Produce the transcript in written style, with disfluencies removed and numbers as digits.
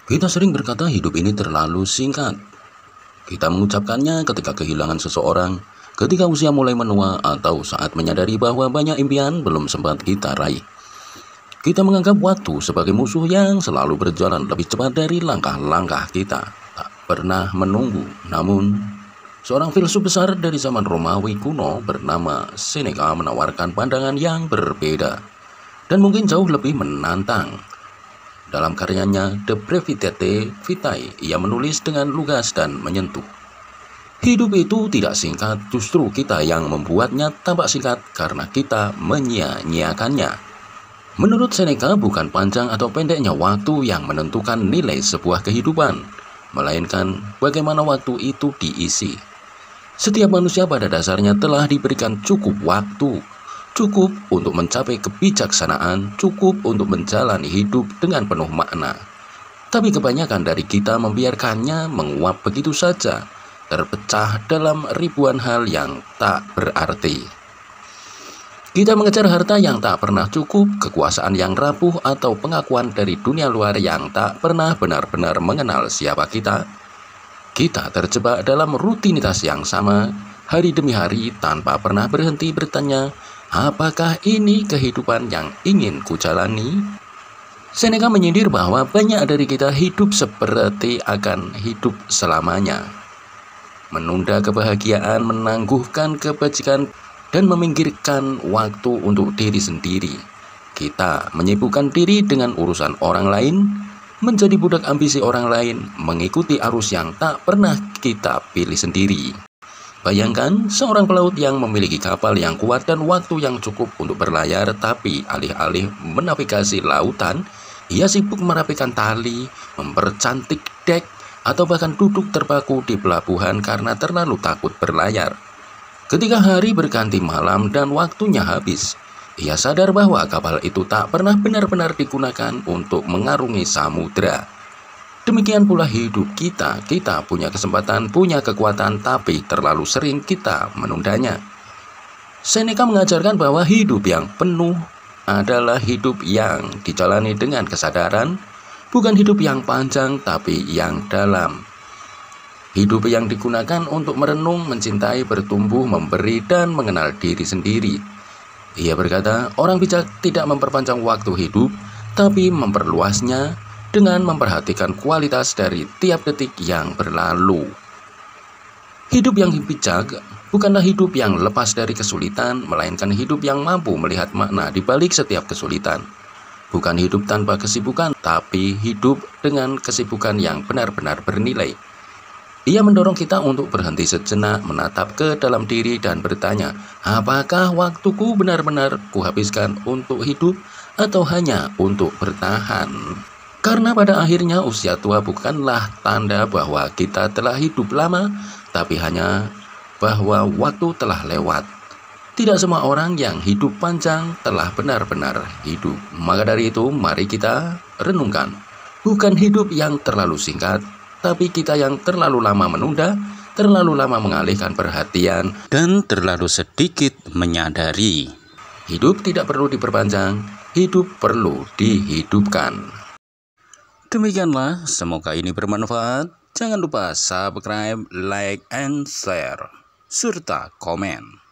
Kita sering berkata hidup ini terlalu singkat. Kita mengucapkannya ketika kehilangan seseorang, ketika usia mulai menua, atau saat menyadari bahwa banyak impian belum sempat kita raih. Kita menganggap waktu sebagai musuh yang selalu berjalan lebih cepat dari langkah-langkah kita. Tak pernah menunggu. Namun, seorang filsuf besar dari zaman Romawi kuno bernama Seneca menawarkan pandangan yang berbeda dan mungkin jauh lebih menantang. Dalam karyanya De Brevitate Vitae, ia menulis dengan lugas dan menyentuh. Hidup itu tidak singkat, justru kita yang membuatnya tampak singkat karena kita menyia-nyiakannya. Menurut Seneca, bukan panjang atau pendeknya waktu yang menentukan nilai sebuah kehidupan, melainkan bagaimana waktu itu diisi. Setiap manusia pada dasarnya telah diberikan cukup waktu, cukup untuk mencapai kebijaksanaan, cukup untuk menjalani hidup dengan penuh makna. Tapi kebanyakan dari kita membiarkannya menguap begitu saja, terpecah dalam ribuan hal yang tak berarti. Kita mengejar harta yang tak pernah cukup, kekuasaan yang rapuh, atau pengakuan dari dunia luar yang tak pernah benar-benar mengenal siapa kita. Kita terjebak dalam rutinitas yang sama, hari demi hari tanpa pernah berhenti bertanya, apakah ini kehidupan yang ingin kujalani? Seneca menyindir bahwa banyak dari kita hidup seperti akan hidup selamanya. Menunda kebahagiaan, menangguhkan kebajikan, dan meminggirkan waktu untuk diri sendiri. Kita menyibukkan diri dengan urusan orang lain, menjadi budak ambisi orang lain, mengikuti arus yang tak pernah kita pilih sendiri. Bayangkan seorang pelaut yang memiliki kapal yang kuat dan waktu yang cukup untuk berlayar, tapi alih-alih menavigasi lautan, ia sibuk merapikan tali, mempercantik dek, atau bahkan duduk terpaku di pelabuhan karena terlalu takut berlayar. Ketika hari berganti malam dan waktunya habis, ia sadar bahwa kapal itu tak pernah benar-benar digunakan untuk mengarungi samudera. Demikian pula hidup kita punya kesempatan, punya kekuatan, tapi terlalu sering kita menundanya. Seneca mengajarkan bahwa hidup yang penuh adalah hidup yang dijalani dengan kesadaran, bukan hidup yang panjang, tapi yang dalam. Hidup yang digunakan untuk merenung, mencintai, bertumbuh, memberi, dan mengenal diri sendiri. Ia berkata, orang bijak tidak memperpanjang waktu hidup, tapi memperluasnya dengan memperhatikan kualitas dari tiap detik yang berlalu. Hidup yang bijak bukanlah hidup yang lepas dari kesulitan, melainkan hidup yang mampu melihat makna di balik setiap kesulitan. Bukan hidup tanpa kesibukan, tapi hidup dengan kesibukan yang benar-benar bernilai. Ia mendorong kita untuk berhenti sejenak, menatap ke dalam diri dan bertanya, apakah waktuku benar-benar kuhabiskan untuk hidup atau hanya untuk bertahan? Karena pada akhirnya usia tua bukanlah tanda bahwa kita telah hidup lama, tapi hanya bahwa waktu telah lewat. Tidak semua orang yang hidup panjang telah benar-benar hidup. Maka dari itu, mari kita renungkan. Bukan hidup yang terlalu singkat, tapi kita yang terlalu lama menunda, terlalu lama mengalihkan perhatian, dan terlalu sedikit menyadari. Hidup tidak perlu diperpanjang, hidup perlu dihidupkan. Demikianlah, semoga ini bermanfaat. Jangan lupa subscribe, like, and share, serta komen.